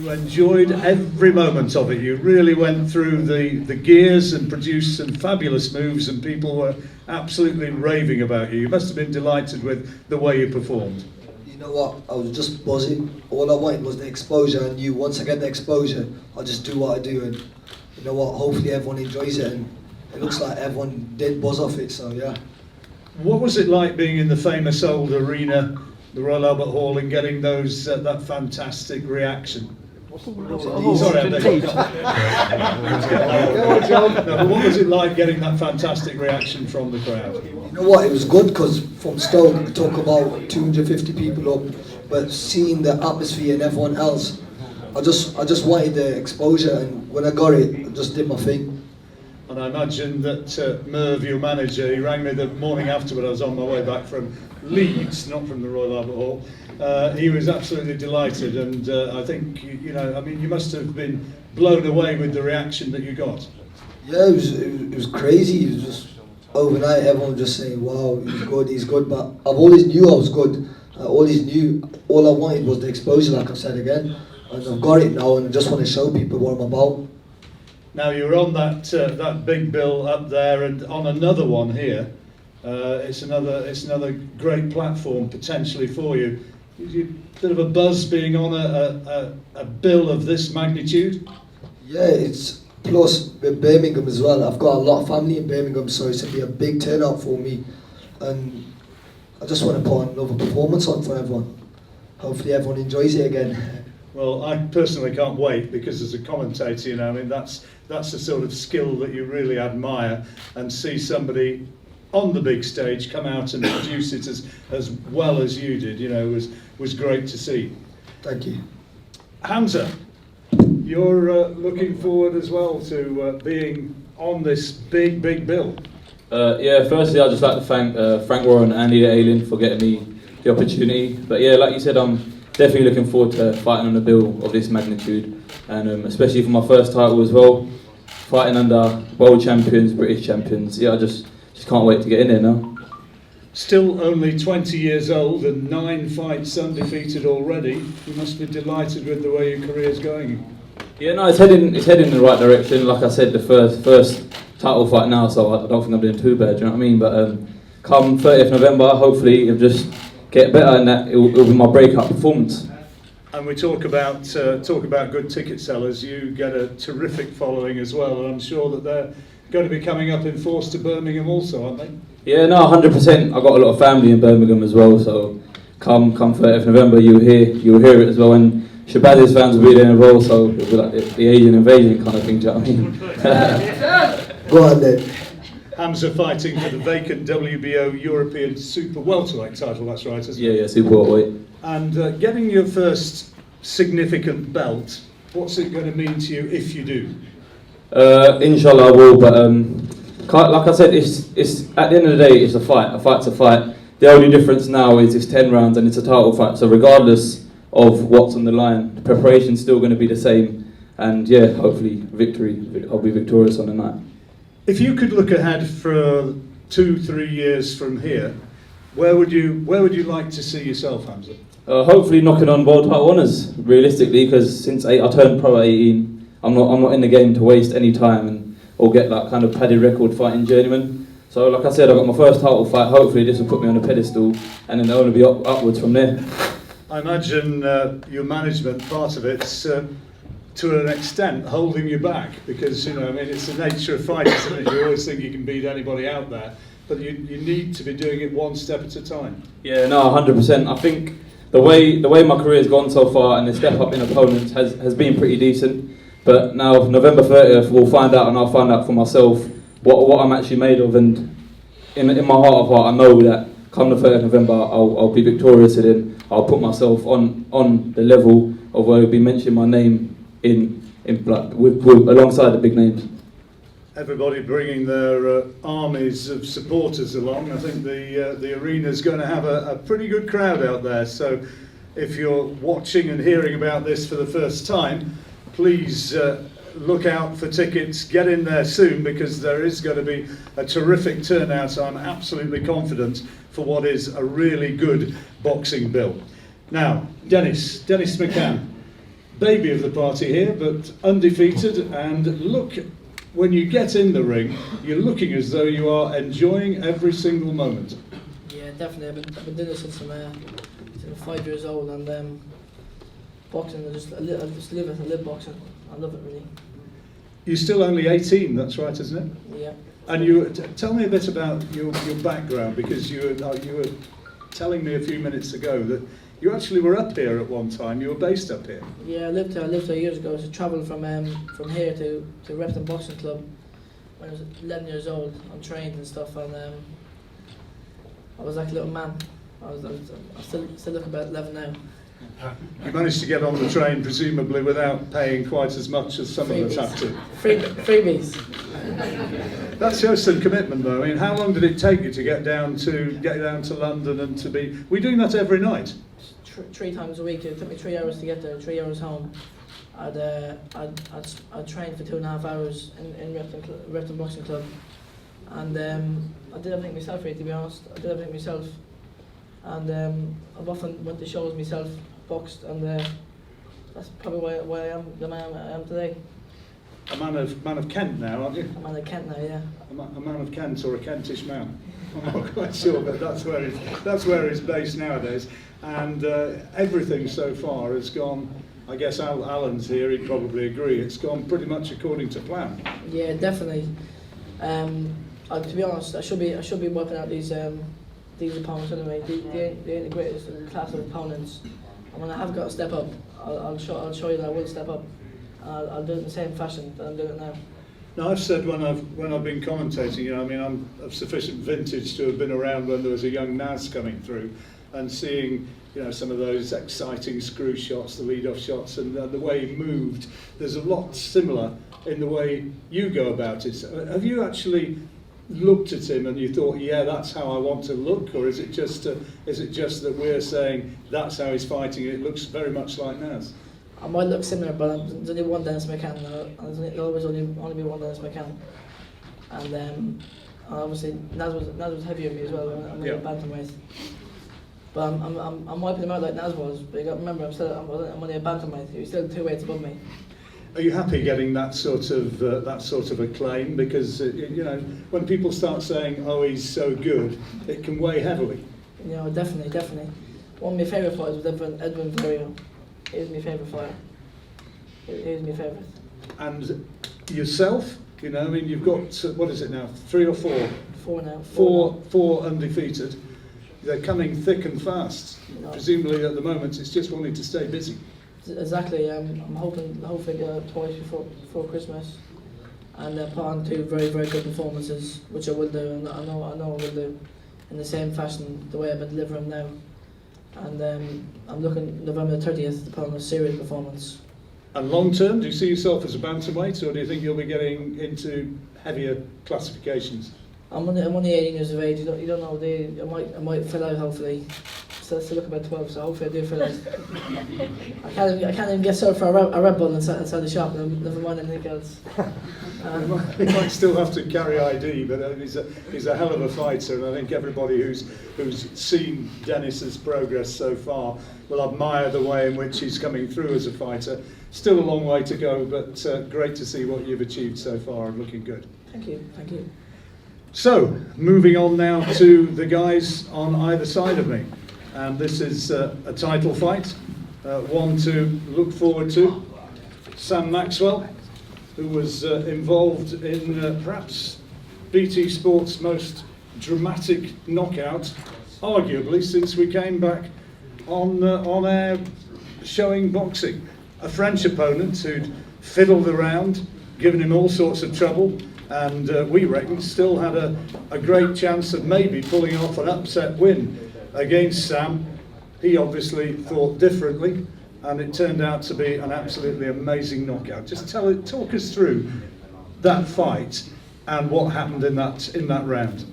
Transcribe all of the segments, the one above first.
You enjoyed every moment of it. You really went through the gears and produced some fabulous moves, and people were absolutely raving about you. You must have been delighted with the way you performed. You know what, I was just buzzing. All I wanted was the exposure. I knew once I get the exposure, I'll just do what I do, and you know what, hopefully everyone enjoys it, and it looks like everyone did buzz off it, so yeah. What was it like being in the famous old arena, the Royal Albert Hall, and getting those that fantastic reaction? Sorry, I beg your pardon. No, but what was it like getting that fantastic reaction from the crowd? You know what, it was good because from Stoke we talk about 250 people up, but seeing the atmosphere and everyone else, I just wanted the exposure, and when I got it, I just did my thing. And I imagine that Merv, your manager, he rang me the morning after when I was on my way back from Leeds, not from the Royal Albert Hall. He was absolutely delighted, and I think, you know, I mean, you must have been blown away with the reaction that you got. Yeah, it was crazy. It was just overnight, everyone was just saying, wow, he's good, but I've always knew I was good. I always knew all I wanted was the exposure, like I said again, and I've got it now, and I just want to show people what I'm about. Now you're on that big bill up there, and on another one here. It's another great platform potentially for you. Bit of a buzz being on a bill of this magnitude. Yeah, it's plus with Birmingham as well. I've got a lot of family in Birmingham, so it's gonna be a big turnout for me, and I just want to put another performance on for everyone. Hopefully everyone enjoys it again. Well, I personally can't wait, because as a commentator, you know, I mean, that's the sort of skill that you really admire, and see somebody on the big stage come out and produce it as well as you did, you know, was great to see. Thank you. Hamzah, you're looking forward as well to being on this big bill. Yeah, firstly I'd just like to thank Frank Warren and Andy Ayling for getting me the opportunity. But yeah, like you said, I'm definitely looking forward to fighting on a bill of this magnitude, and especially for my first title as well, fighting under world champions, British champions. Yeah, I just can't wait to get in there now. Still only 20 years old and 9 fights undefeated already. You must be delighted with the way your career's going. Yeah, no, it's heading in the right direction. Like I said, the first title fight now, so I don't think I'm doing too bad. Do you know what I mean? But come 30th November, hopefully it'll just get better, and that it'll be my breakout performance. And we talk about good ticket sellers. You get a terrific following as well, and I'm sure that they're going to be coming up in force to Birmingham also, aren't they? Yeah, no, 100%. I've got a lot of family in Birmingham as well, so come 30th November, you'll hear it as well, and SHABAZ's fans will be there as well, so it'll be like the Asian invasion kind of thing. Do you know what I mean? Go on then. Hamzah fighting for the vacant WBO European Super Welterweight title, that's right, isn't it? Yeah, Super Welterweight. And getting your first significant belt, what's it going to mean to you if you do? Inshallah I will, but like I said, it's at the end of the day, it's a fight's a fight. The only difference now is it's 10 rounds and it's a title fight, so regardless of what's on the line, the preparation's still going to be the same, and yeah, hopefully I'll be victorious on the night. If you could look ahead for 2-3 years from here, where would you like to see yourself, Hamzah? Hopefully knocking on world title honours, realistically, because since I turned pro at 18, I'm not in the game to waste any time or get that kind of padded record fighting journeyman. So like I said, I got my first title fight. Hopefully this will put me on a pedestal, and then it'll only be upwards from there. I imagine your management, part of it's to an extent holding you back, because you know, I mean, it's the nature of fighting, isn't it? You always think you can beat anybody out there, but you need to be doing it one step at a time. Yeah, no, 100%. I think the way my career's gone so far, and the step up in opponents has been pretty decent. But now November 30th, we'll find out, and I'll find out for myself what I'm actually made of. And in my heart of heart, I know that come the 30th November, I'll be victorious, and then I'll put myself on the level of where it'll be mentioning my name alongside the big names. Everybody bringing their armies of supporters along. I think the arena's going to have a pretty good crowd out there. So if you're watching and hearing about this for the first time, please look out for tickets, get in there soon, because there is going to be a terrific turnout, I'm absolutely confident, for what is a really good boxing bill. Now, Dennis McCann, baby of the party here, but undefeated, and look, when you get in the ring, you're looking as though you are enjoying every single moment. Yeah, definitely. I've been doing this since I'm 5 years old, and boxing, I just live boxing. I love it really. You're still only 18, that's right, isn't it? Yeah. And you tell me a bit about your background, because you were telling me a few minutes ago that you actually were up here at one time. You were based up here. Yeah, I lived here years ago. I travelled from here to Repton Boxing Club when I was 11 years old. I'm trained and stuff, and I was like a little man. I still look about 11 now. You managed to get on the train, presumably without paying quite as much as some of us have to. Freebies. That shows some commitment, though. I mean, how long did it take you to get down to London and to be? We're doing that every night. 3 times a week. It took me 3 hours to get there, 3 hours home. I'd train for 2.5 hours in Repton Boxing Club, and I did everything myself, really, to be honest. I did everything myself, and I've often went to shows myself, boxed, and that's probably why I am the man I am today. A man of Kent now, aren't you? A man of Kent now, yeah. A man of Kent, or a Kentish man. I'm not quite sure, but that's where he's based nowadays. And everything so far has gone. I guess Alan's here; he'd probably agree. It's gone pretty much according to plan. Yeah, definitely. To be honest, I should be wiping out these opponents anyway. They ain't the greatest class of opponents. And when I have got to step up, I'll show you that I will step up. I'll do it in the same fashion that I'm doing it now. Now, I've said when I've been commentating, you know, I mean, I'm of sufficient vintage to have been around when there was a young Naz coming through, and seeing, you know, some of those exciting screw shots, the lead-off shots, and the way he moved. There's a lot similar in the way you go about it. Have you actually looked at him and you thought, yeah, that's how I want to look, or is it just that we're saying that's how he's fighting? It looks very much like Naz. I might look similar, but there's only one Dennis McCann. There'll always only be one Dennis McCann. And obviously Naz was heavier than me as well. I'm only a bantamweight. But I'm wiping him out like Naz was. But you got to remember, I'm only a bantamweight. He was still 2 weights above me. Are you happy getting that sort of acclaim? Because you know, when people start saying, "Oh, he's so good," it can weigh heavily. You know, definitely. One of my favourite fighters was Edwin Valerio. He was my favourite fighter. He was my favourite. And yourself, you know, I mean, you've got, what is it now, 3 or 4? 4 now. Four undefeated. They're coming thick and fast. No. Presumably at the moment it's just wanting to stay busy. Exactly. I'm hopefully twice before Christmas, and put on 2 very, very good performances, which I will do, and I know I will do in the same fashion, the way I've been delivering now. And I'm looking November 30th to put on a serious performance. And long term, do you see yourself as a bantamweight, or do you think you'll be getting into heavier classifications? I'm only 18 years of age. You don't know. I might fill out, hopefully. So I still look about 12, so hopefully I do fill out. I can't even get served for a Red Bull inside the shop. Never mind anything else. He might still have to carry ID, but he's a hell of a fighter, and I think everybody who's seen Dennis's progress so far will admire the way in which he's coming through as a fighter. Still a long way to go, but great to see what you've achieved so far, and looking good. Thank you. So, moving on now to the guys on either side of me. And this is a title fight, one to look forward to. Sam Maxwell, who was involved in perhaps BT Sport's most dramatic knockout, arguably since we came back on air showing boxing. A French opponent who'd fiddled around, given him all sorts of trouble, and we reckon still had a great chance of maybe pulling off an upset win against Sam. He obviously thought differently, and it turned out to be an absolutely amazing knockout. Just talk us through that fight and what happened in that round.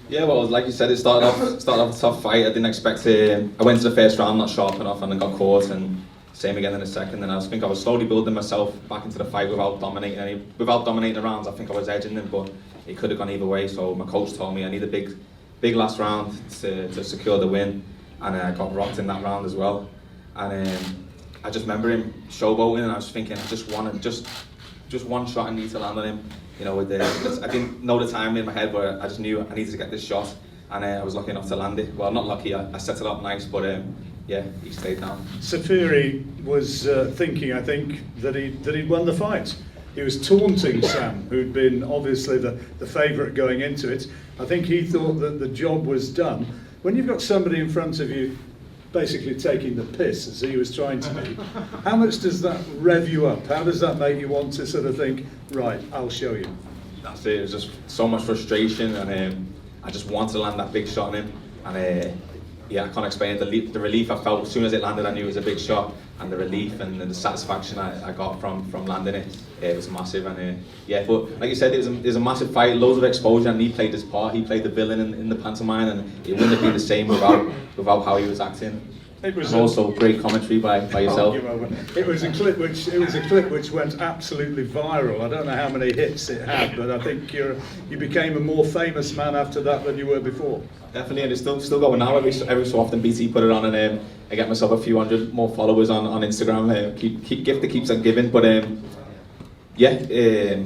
Yeah, well, like you said, it started off a tough fight. I didn't expect it. I went to the first round not sharp enough, and then got caught, and same again in the second. And I think I was slowly building myself back into the fight without dominating the rounds. I think I was edging them, but it could have gone either way. So my coach told me I need a big last round to secure the win, and I got rocked in that round as well. And I just remember him showboating, and I was thinking, I just wanted just one shot I need to land on him. You know, I didn't know the time in my head, but I just knew I needed to get this shot, and I was lucky enough to land it. Well, not lucky, I set it up nice, but yeah, he stayed down. Safiri was thinking, I think, that he'd won the fight. He was taunting Sam, who'd been obviously the favourite going into it. I think he thought that the job was done. When you've got somebody in front of you basically taking the piss, as he was trying to do, how much does that rev you up? How does that make you want to sort of think, right, I'll show you? That's it. It was just so much frustration, and I just wanted to land that big shot on him. And yeah, I can't explain the relief I felt as soon as it landed. I knew it was a big shot, and the relief and the satisfaction I got from landing it. It was massive, and yeah. But like you said, it was a massive fight, loads of exposure, and he played his part. He played the villain in the pantomime, and it wouldn't have been the same without how he was acting. It was also great commentary by yourself. It was a clip which went absolutely viral. I don't know how many hits it had, but I think you became a more famous man after that than you were before. Definitely, and it's still going now. Every so often, BT put it on, and I get myself a few hundred more followers on Instagram. Gift that keeps on giving. But yeah.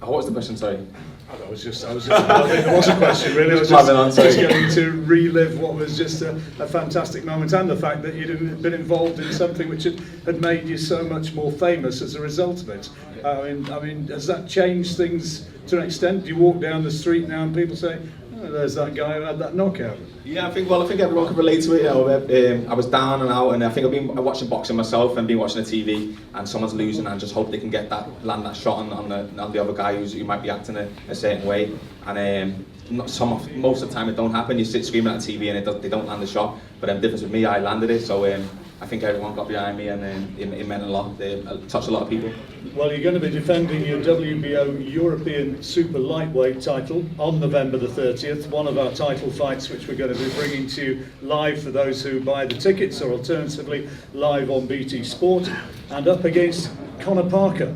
What was the question? Sorry. I was just, there was a question really. I was just going to relive what was just a fantastic moment, and the fact that you'd been involved in something which had made you so much more famous as a result of it. I mean, has that changed things to an extent? Do you walk down the street now and people say, oh, there's that guy who had that knockout? Yeah, I think everyone can relate to it. You know, I was down and out, and I think I've been watching boxing myself and been watching the TV, and someone's losing, and I just hope they can land that shot on the other guy who might be acting a certain way. And most of the time it don't happen. You sit screaming at the TV and they don't land the shot. But the difference with me, I landed it. So I think everyone got behind me, and it meant a lot. It touched a lot of people. Well, you're going to be defending your WBO European Super Lightweight title on November the 30th, one of our title fights which we're going to be bringing to you live for those who buy the tickets, or alternatively live on BT Sport, and up against Conor Parker.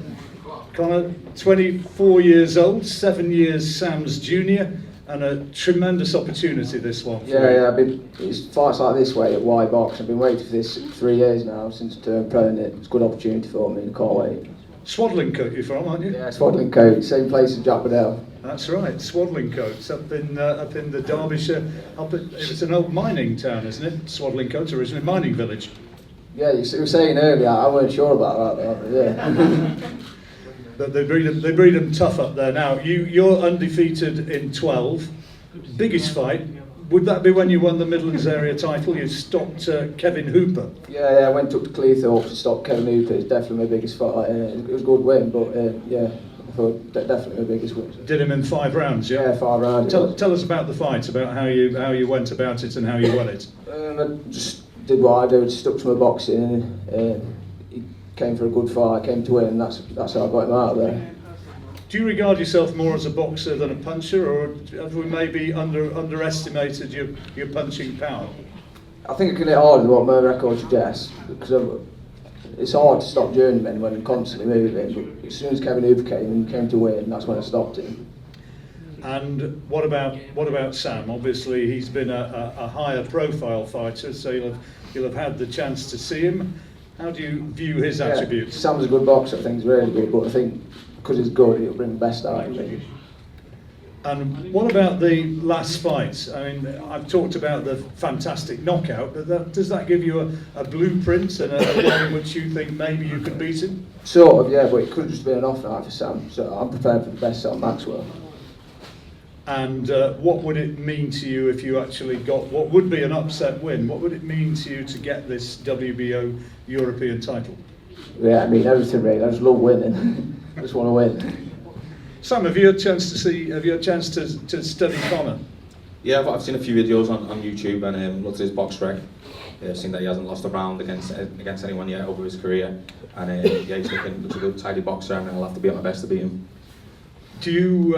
Conor, 24 years old, 7 years Sam's junior, and a tremendous opportunity this one. Yeah, it's fights like this way at Y Box. I've been waiting for this 3 years now since I turned pro, and it's a good opportunity for me. I can't wait. Swadlincote you're from, aren't you? Yeah, Swadlincote, same place as Jack Bedell. That's right, Swadlincote, up in the Derbyshire. It's an old mining town, isn't it? Swadlincote's originally a mining village. Yeah, you were saying earlier, I weren't sure about that, but yeah. But they breed them tough up there. Now, you're undefeated in 12. Biggest fight, would that be when you won the Midlands area title? You stopped Kevin Hooper. Yeah, I went up to Cleethorpes to stop Kevin Hooper. It's definitely my biggest fight. It was a good win, but yeah, I thought definitely my biggest win. Did him in 5 rounds, yeah? Yeah, 5 rounds. Tell us about the fight, about how you went about it and how you won it. I just did what I do, stuck to my boxing. He came for a good fight, came to win, and that's how I got him out of there. Do you regard yourself more as a boxer than a puncher, or have we maybe underestimated your punching power? I think I can hit harder than what my record suggests, because it's hard to stop journeymen when I'm constantly moving, but as soon as Kevin Hooper came to win, that's when I stopped him. And what about Sam? Obviously he's been a higher profile fighter, so you'll have had the chance to see him. How do you view his attributes? Sam's a good boxer, I think he's really good, but I think because he's good, he'll bring the best out of me. And what about the last fight? I mean, I've talked about the fantastic knockout, but does that give you a blueprint and a way in which you think maybe you could beat him? Sort of, yeah, but it could have just been an off night for Sam, so I'm prepared for the best on Maxwell. And what would it mean to you if you actually got what would be an upset win? What would it mean to you to get this WBO European title? Yeah, I mean everything really. I just love winning. I just want to win. Sam, have you had a chance to study Conor? Yeah, I've seen a few videos on YouTube and looked at his box rec. I've seen that he hasn't lost a round against anyone yet over his career, and yeah, he's looks a good, tidy boxer, and I'll have to be at my best to beat him. Do you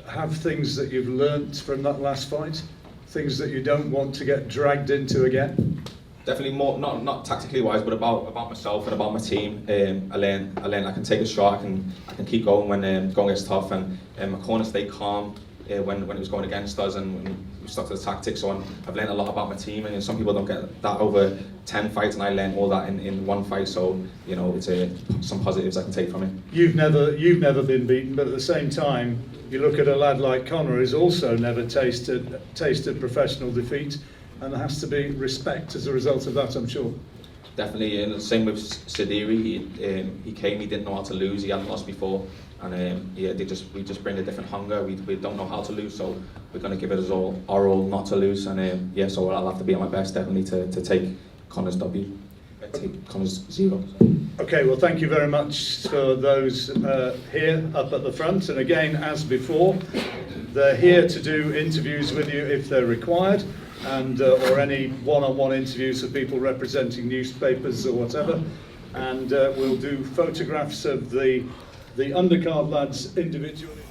have things that you've learnt from that last fight? Things that you don't want to get dragged into again? Definitely more, not tactically wise, but about myself and about my team. I learn I can take a shot, I can keep going when going gets tough, and my corner stay calm, when it was going against us, and when we stuck to the tactics. So I've learned a lot about my team, and some people don't get that over 10 fights, and I learned all that in one fight. So it's some positives I can take from it. You've never been beaten, but at the same time, you look at a lad like Conor, who's also never tasted professional defeat, and there has to be respect as a result of that, I'm sure. Definitely, and the same with Sadiri. He came, he didn't know how to lose, he hadn't lost before, and we just bring a different hunger. We don't know how to lose, so we're going to give it our all not to lose, and so I'll have to be at my best definitely to take Conor's W, take Conor's 0. Okay, well, thank you very much for those here up at the front, and again, as before, they're here to do interviews with you if they're required, and or any one-on-one interviews with people representing newspapers or whatever, and we'll do photographs of the undercard lads individually.